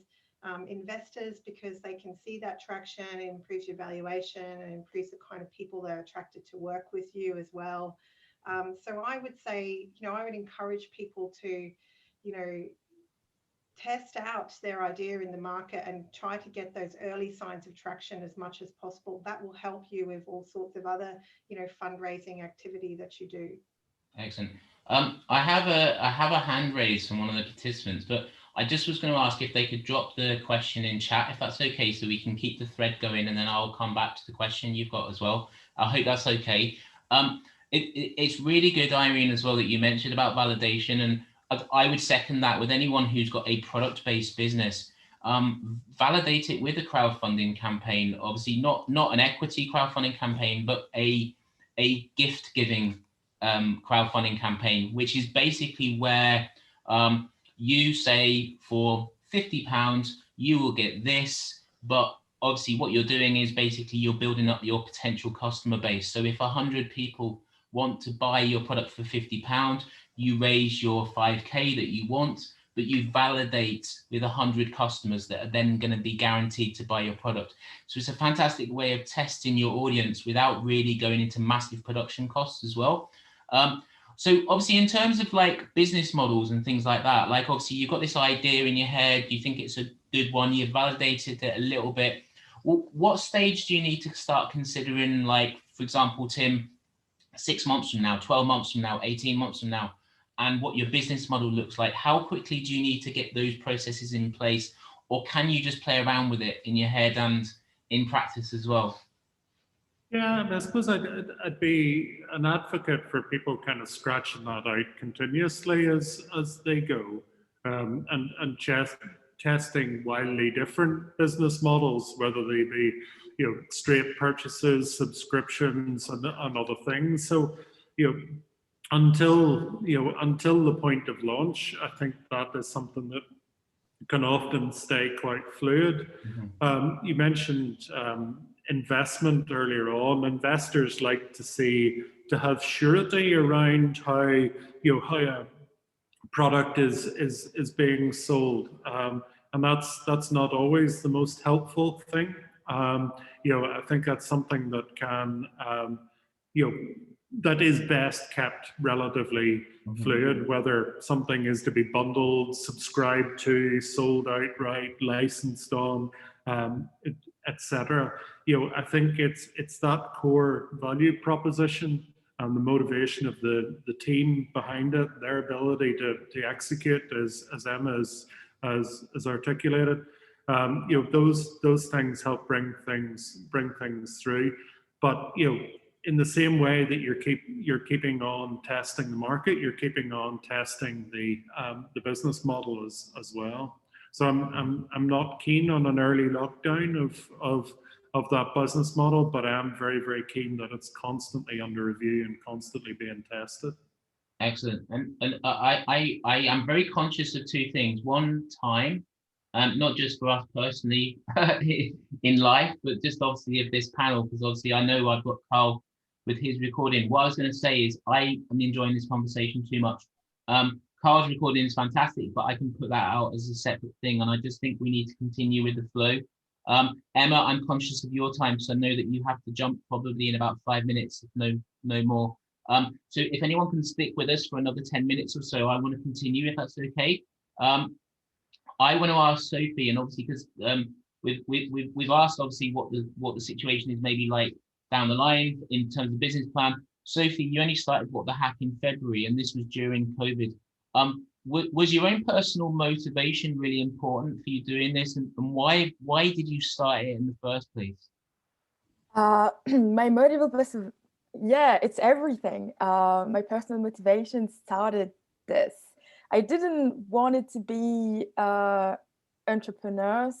investors, because they can see that traction. It improves your valuation and improves the kind of people that are attracted to work with you as well. So I would say, you know, I would encourage people to, you know, test out their idea in the market and try to get those early signs of traction as much as possible. That will help you with all sorts of other, you know, fundraising activity that you do. Excellent. I have a hand raised from one of the participants, but I just was going to ask if they could drop the question in chat, if that's okay, so we can keep the thread going, and then I'll come back to the question you've got as well. I hope that's okay. It's really good, Irene, as well, that you mentioned about validation, and I would second that with anyone who's got a product-based business. Validate it with a crowdfunding campaign, obviously not an equity crowdfunding campaign, but a gift-giving crowdfunding campaign, which is basically where you say for £50 you will get this, but obviously what you're doing is basically you're building up your potential customer base. So if 100 people want to buy your product for £50, you raise your 5k that you want, but you validate with 100 customers that are then going to be guaranteed to buy your product. So it's a fantastic way of testing your audience without really going into massive production costs as well. So obviously in terms of like business models and things like that, like obviously you've got this idea in your head, you think it's a good one, you've validated it a little bit. What stage do you need to start considering, like, for example, Tim, 6 months from now, 12 months from now, 18 months from now, and what your business model looks like? How quickly do you need to get those processes in place, or can you just play around with it in your head and in practice as well? Yeah, I suppose I'd be an advocate for people kind of scratching that out continuously as they go, and testing wildly different business models, whether they be, you know, straight purchases, subscriptions, and other things. So, you know, until the point of launch, I think that is something that can often stay quite fluid. Mm-hmm. You mentioned investment earlier on. Investors like to have surety around how a product is being sold, and that's not always the most helpful thing. I think that's something that can, that is best kept relatively fluid, whether something is to be bundled, subscribed to, sold outright, licensed on, etc. I think it's that core value proposition and the motivation of the team behind it, their ability to execute, as Emma has articulated. Those things help bring things through. But in the same way that you're keeping on testing the market, you're keeping on testing the business model as well. So I'm not keen on an early lockdown of that business model, but I am very, very keen that it's constantly under review and constantly being tested. Excellent. And I am very conscious of two things. One, time, not just for us personally in life, but just obviously of this panel, because obviously I know I've got Carl with his recording. What I was going to say is I am enjoying this conversation too much. Carl's recording is fantastic, but I can put that out as a separate thing. And I just think we need to continue with the flow. Emma, I'm conscious of your time, so I know that you have to jump probably in about 5 minutes, if no more. So if anyone can stick with us for another 10 minutes or so, I want to continue, if that's okay. I want to ask Sophie, and obviously because we've asked obviously what the situation is maybe like down the line in terms of business plan. Sophie, you only started the hack in February, and this was during COVID. Was your own personal motivation really important for you doing this, and why did you start it in the first place? My motivation, yeah, it's everything. My personal motivation started this. I didn't want it to be entrepreneurs,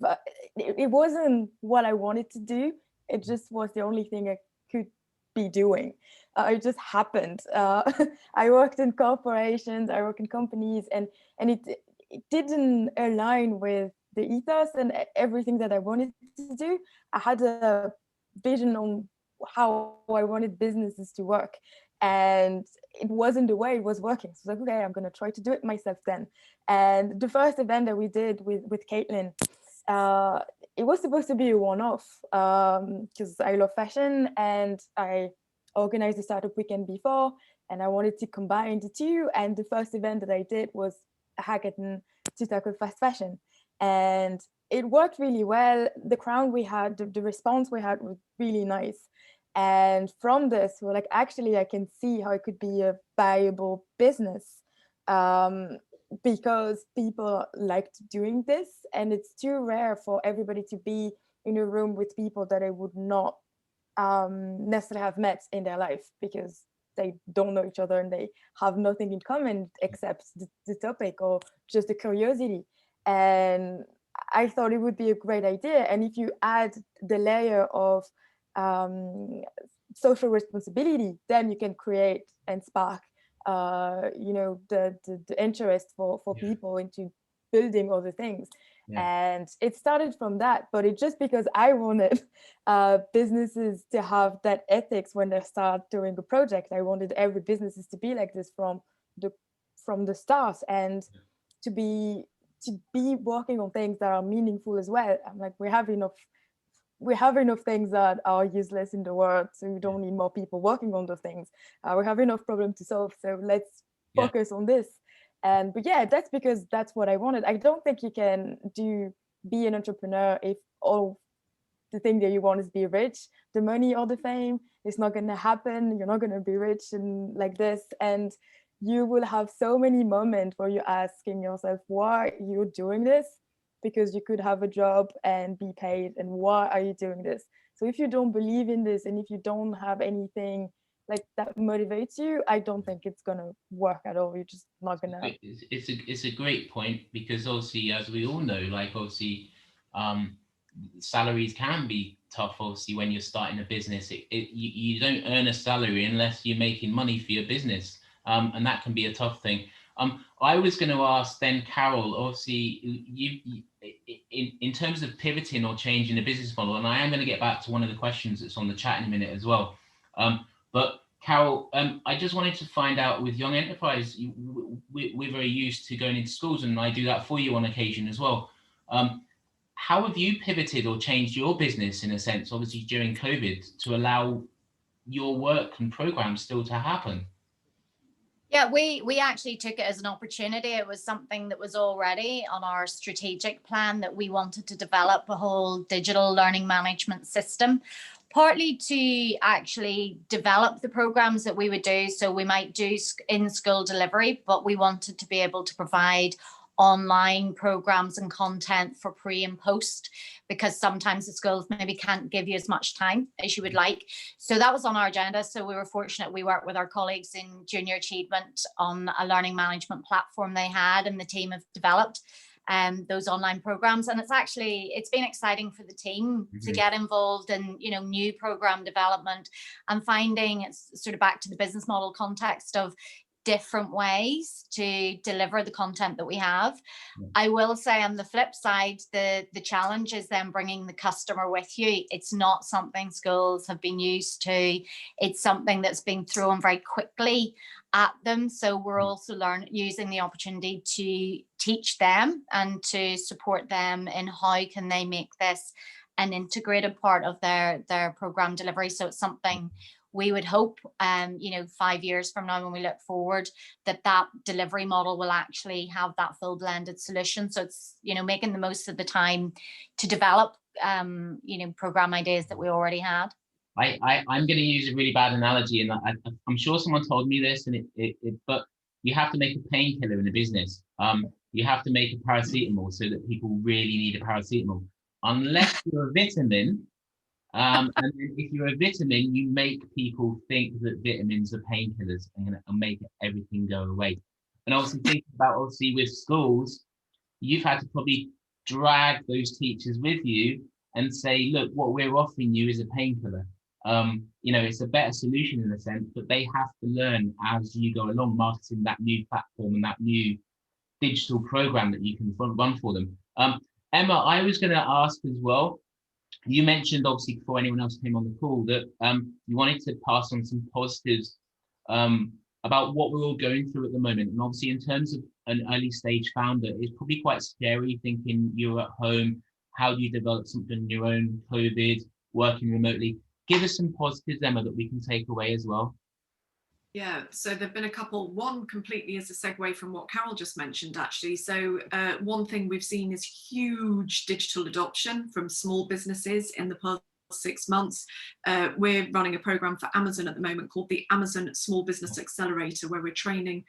but it wasn't what I wanted to do. It just was the only thing I could be doing. It just happened. I worked in corporations, I work in companies, and it didn't align with the ethos and everything that I wanted to do. I had a vision on how I wanted businesses to work, and it wasn't the way it was working. So I was like, okay, I'm going to try to do it myself then. And the first event that we did with Caitlin, it was supposed to be a one-off because I love fashion, and I organized a startup weekend before, and I wanted to combine the two. And the first event that I did was a hackathon to tackle fast fashion, and it worked really well. The crowd we had, the response we had was really nice. And from this, we're like, actually, I can see how it could be a viable business because people liked doing this, and it's too rare for everybody to be in a room with people that they would not necessarily have met in their life because they don't know each other and they have nothing in common except the topic or just the curiosity. And I thought it would be a great idea. And if you add the layer of social responsibility, then you can create and spark the interest for people into building other things. And it started from that, but it's just because I wanted businesses to have that ethics when they start doing a project. I wanted every businesses to be like this from the start, and to be working on things that are meaningful as well. I'm like, we have enough things that are useless in the world, so we don't need more people working on those things. We have enough problems to solve, so let's focus on this. But yeah, that's because that's what I wanted. I don't think you can be an entrepreneur if all the thing that you want is be rich, the money or the fame. It's not going to happen. You're not going to be rich and like this. And you will have so many moments where you're asking yourself, why you're doing this? Because you could have a job and be paid. And why are you doing this? So if you don't believe in this, and if you don't have anything like that motivates you, I don't think it's gonna work at all. You're just not gonna. It's a great point, because obviously, as we all know, like obviously, salaries can be tough. Obviously, when you're starting a business, you don't earn a salary unless you're making money for your business, and that can be a tough thing. I was going to ask then, Carol. Obviously, you in terms of pivoting or changing the business model, and I am going to get back to one of the questions that's on the chat in a minute as well. But Carol, I just wanted to find out, with Young Enterprise, we're very used to going into schools, and I do that for you on occasion as well. how have you pivoted or changed your business in a sense, obviously during COVID, to allow your work and programs still to happen? Yeah, we actually took it as an opportunity. It was something that was already on our strategic plan, that we wanted to develop a whole digital learning management system, partly to actually develop the programs that we would do. So we might do in-school delivery, but we wanted to be able to provide online programs and content for pre and post, because sometimes the schools maybe can't give you as much time as you would like. So that was on our agenda. So we were fortunate. We worked with our colleagues in Junior Achievement on a learning management platform they had, and the team have developed those online programs. And it's been exciting for the team to get involved in, you know, new program development and finding, it's sort of back to the business model context of different ways to deliver the content that we have. I will say on the flip side, the challenge is then bringing the customer with you. It's not something schools have been used to. It's something that's been thrown very quickly at them. So we're also using the opportunity to teach them and to support them in how can they make this an integrated part of their program delivery. So it's something we would hope, 5 years from now, when we look forward, that delivery model will actually have that full blended solution. So it's, making the most of the time to develop, program ideas that we already had. I'm going to use a really bad analogy, and I'm sure someone told me this, but you have to make a painkiller in a business. You have to make a paracetamol so that people really need a paracetamol. Unless you're a vitamin, and then if you're a vitamin, you make people think that vitamins are painkillers and make everything go away. And obviously thinking about, with schools, you've had to probably drag those teachers with you and say, look, what we're offering you is a painkiller. It's a better solution in a sense, but they have to learn as you go along, marketing that new platform and that new digital program that you can run for them. Emma, I was going to ask as well, you mentioned, obviously, before anyone else came on the call, that you wanted to pass on some positives about what we're all going through at the moment. And obviously, in terms of an early stage founder, it's probably quite scary thinking you're at home. How do you develop something on your own, COVID, working remotely? Give us some positives, Emma, that we can take away as well. Yeah, so there've been a couple. One completely as a segue from what Carol just mentioned, actually. So one thing we've seen is huge digital adoption from small businesses in the past 6 months. We're running a program for Amazon at the moment called the Amazon Small Business Accelerator, where we're training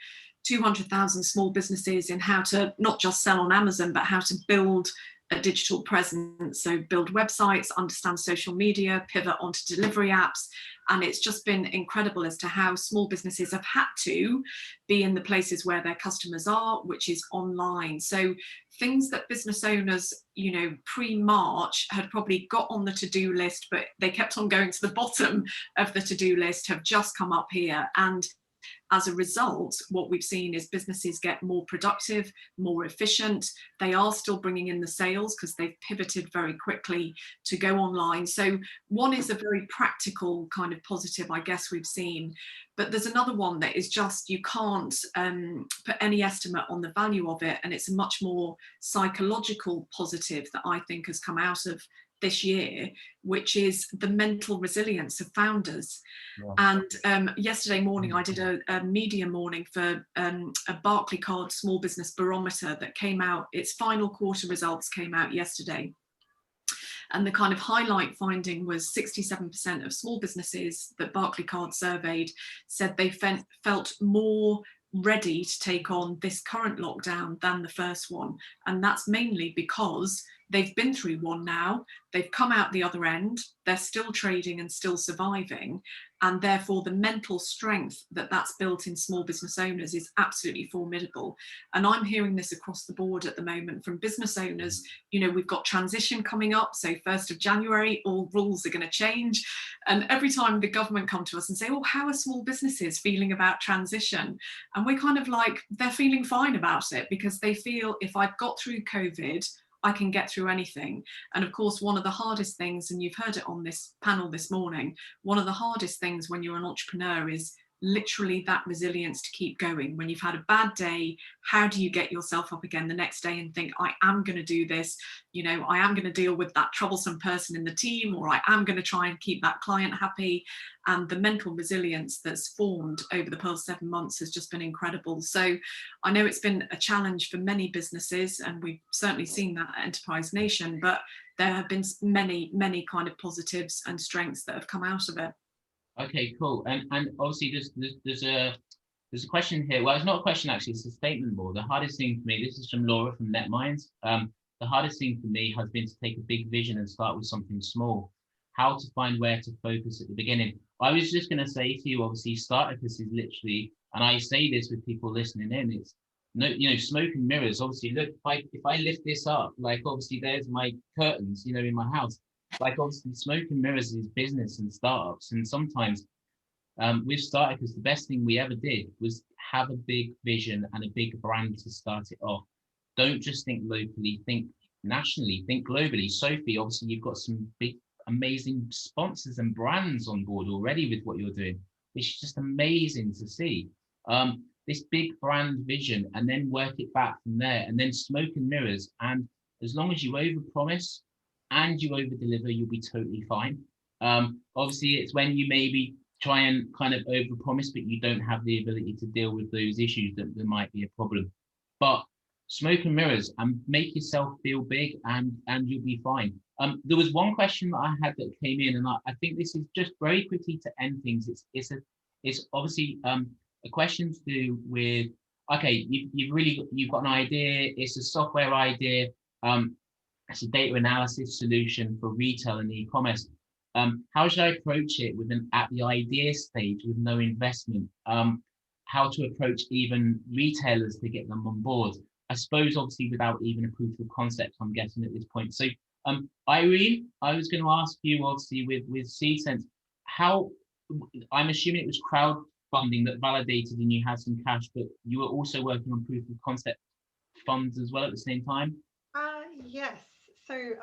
200,000 small businesses in how to not just sell on Amazon, but how to build a digital presence. So build websites, understand social media, pivot onto delivery apps. And it's just been incredible as to how small businesses have had to be in the places where their customers are, which is online. So things that business owners, pre-March had probably got on the to-do list, but they kept on going to the bottom of the to-do list, have just come up here. And as a result, what we've seen is businesses get more productive, more efficient. They are still bringing in the sales because they've pivoted very quickly to go online. So one is a very practical kind of positive, I guess, we've seen. But there's another one that is just, you can't put any estimate on the value of it. And it's a much more psychological positive that I think has come out of this year, which is the mental resilience of founders. Yeah. And yesterday morning, I did a media morning for a Barclaycard Small Business Barometer that came out. Its final quarter results came out yesterday. And the kind of highlight finding was 67% of small businesses that Barclaycard surveyed said they felt more ready to take on this current lockdown than the first one. And that's mainly because they've been through one now, they've come out the other end, they're still trading and still surviving, and therefore the mental strength that's built in small business owners is absolutely formidable. And I'm hearing this across the board at the moment from business owners. We've got transition coming up, so 1st of January, all rules are going to change. And every time the government come to us and say, oh, how are small businesses feeling about transition? And we're kind of like, they're feeling fine about it because they feel, if I've got through COVID, I can get through anything. And of course, one of the hardest things, and you've heard it on this panel this morning, one of the hardest things when you're an entrepreneur is literally that resilience to keep going. When you've had a bad day, how do you get yourself up again the next day and think, I am going to do this, you know, I am going to deal with that troublesome person in the team, or I am going to try and keep that client happy. And the mental resilience that's formed over the past 7 months has just been incredible. So I know it's been a challenge for many businesses, and we've certainly seen that at Enterprise Nation, but there have been many kind of positives and strengths that have come out of it. Okay, cool. And obviously there's a question here. Well, it's not a question actually, it's a statement more. The hardest thing for me, this is from Laura from NetMinds. The hardest thing for me has been to take a big vision and start with something small. How to find where to focus at the beginning. I was just going to say to you, obviously, Startacus is literally, and I say this with people listening in, it's no, you know, smoke and mirrors. Obviously, look, if I lift this up, like obviously there's my curtains, you know, in my house. Like obviously, smoke and mirrors is business and startups, and sometimes with Startacus, the best thing we ever did was have a big vision and a big brand to start it off. Don't just think locally, think nationally, think globally. Sophie, obviously, you've got some big, amazing sponsors and brands on board already with what you're doing, which is just amazing to see. This big brand vision, and then work it back from there, and then smoke and mirrors. And as long as you overpromise and you over-deliver, you'll be totally fine. Obviously, it's when you maybe try and kind of overpromise, but you don't have the ability to deal with those issues that there might be a problem. But smoke and mirrors, and make yourself feel big, and you'll be fine. There was one question that I had that came in, and I think this is just very quickly to end things. It's obviously a question to do with, okay, you've got an idea. It's a software idea. It's a data analysis solution for retail and e-commerce. How should I approach it at the idea stage with no investment? How to approach even retailers to get them on board? I suppose obviously without even a proof of concept, I'm guessing at this point. So Irene, I was going to ask you obviously with See.Sense, how, I'm assuming it was crowdfunding that validated and you had some cash, but you were also working on proof of concept funds as well at the same time? Yes. So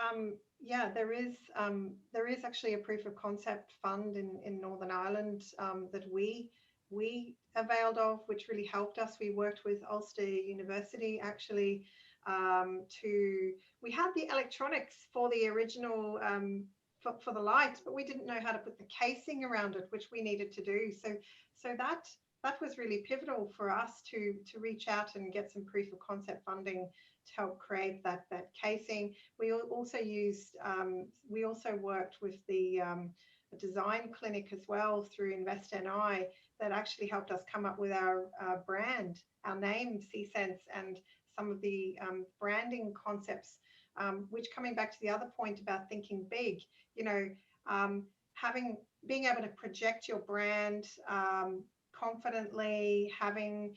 yeah, there is actually a proof of concept fund in Northern Ireland that we availed of, which really helped us. We worked with Ulster University actually we had the electronics for the original for the lights, but we didn't know how to put the casing around it, which we needed to do. So that was really pivotal for us to reach out and get some proof of concept funding to help create that casing. We also worked with the design clinic as well through Invest NI that actually helped us come up with our brand, our name, See.Sense, and some of the branding concepts, which, coming back to the other point about thinking big, you know, being able to project your brand confidently, having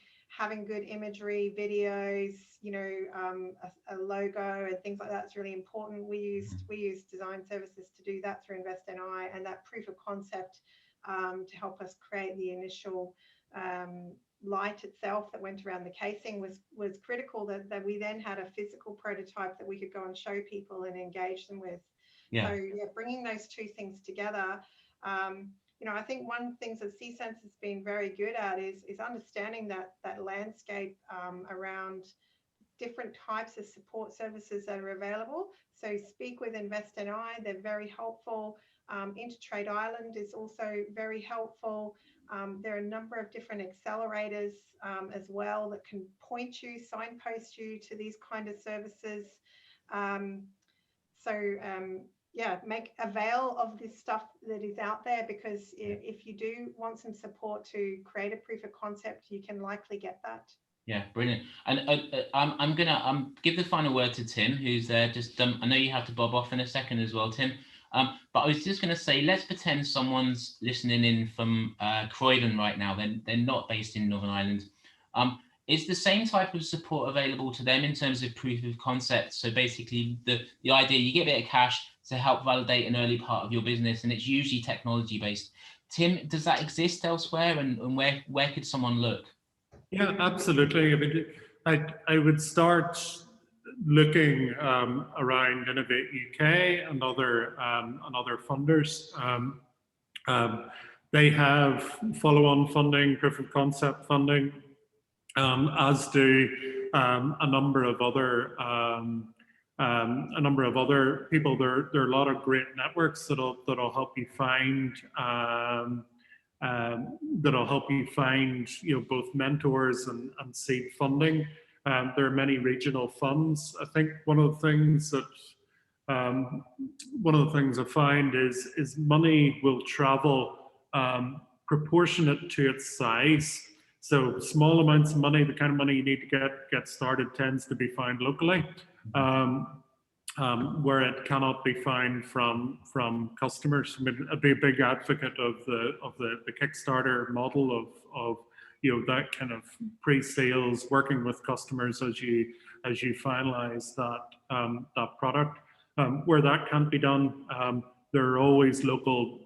good imagery, videos, you know, a logo and things like that is really important. We used design services to do that through Invest NI, and that proof of concept to help us create the initial light itself that went around the casing was critical, that we then had a physical prototype that we could go and show people and engage them with. Yeah. So yeah, bringing those two things together, you know, I think one of the things that See.Sense has been very good at is understanding that landscape around different types of support services that are available. So speak with Invest NI, they're very helpful. Intertrade Ireland is also very helpful. There are a number of different accelerators as well that can point you, signpost you to these kind of services. Yeah, make avail of this stuff that is out there, because if you do want some support to create a proof of concept, you can likely get that. Yeah, brilliant. And I'm gonna give the final word to Tim, who's there. Just I know you have to bob off in a second as well, Tim. But I was just gonna say, let's pretend someone's listening in from Croydon right now. They're not based in Northern Ireland. Is the same type of support available to them in terms of proof of concept? So basically, the idea, you get a bit of cash to help validate an early part of your business, and it's usually technology based. Tim, does that exist elsewhere, and where could someone look? Yeah, absolutely. I mean, I would start looking around Innovate UK and other funders. They have follow-on funding, proof of concept funding, as do a number of other people. There are a lot of great networks that'll help you find both mentors and seed funding. There are many regional funds. I think one of the things I find is money will travel proportionate to its size. So small amounts of money, the kind of money you need to get started, tends to be found locally, where it cannot be found from customers. I mean, I'd be a big advocate of the Kickstarter model of that kind of pre-sales, working with customers as you finalize that product. Where that can't be done, there are always local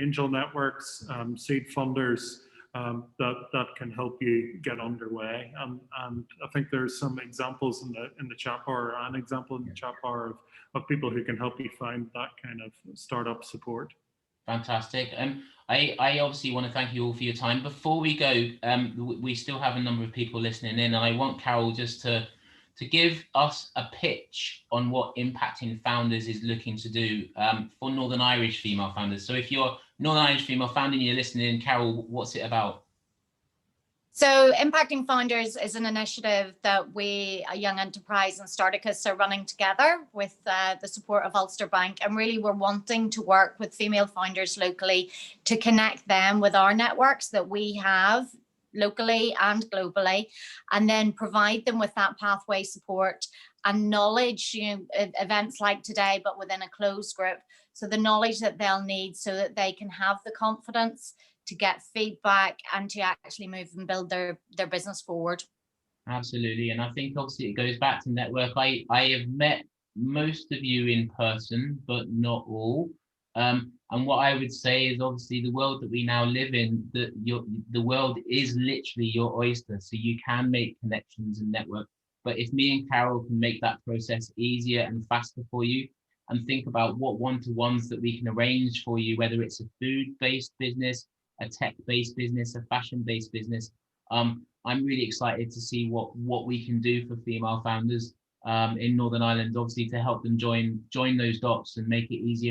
angel networks, seed funders that can help you get underway. And I think there's some examples in the chat bar, or an example in the chat bar of people who can help you find that kind of startup support. Fantastic. I obviously want to thank you all for your time. Before we go, we still have a number of people listening in, and I want Carol just to give us a pitch on what Impacting Founders is looking to do for Northern Irish female founders. So if you're Northern Irish female founder and you're listening, Carol, what's it about? So Impacting Founders is an initiative that we, a Young Enterprise and Starticus, are running together with the support of Ulster Bank. And really, we're wanting to work with female founders locally to connect them with our networks that we have locally and globally, and then provide them with that pathway support and knowledge, events like today, but within a closed group. So the knowledge that they'll need so that they can have the confidence to get feedback and to actually move and build their business forward. Absolutely. And I think obviously it goes back to network. I have met most of you in person, but not all. And what I would say is, obviously, the world that we now live in, the world is literally your oyster. So you can make connections and network. But if me and Carol can make that process easier and faster for you, and think about what one-to-ones that we can arrange for you, whether it's a food-based business, a tech-based business, a fashion-based business, I'm really excited to see what we can do for female founders in Northern Ireland, obviously, to help them join those dots and make it easier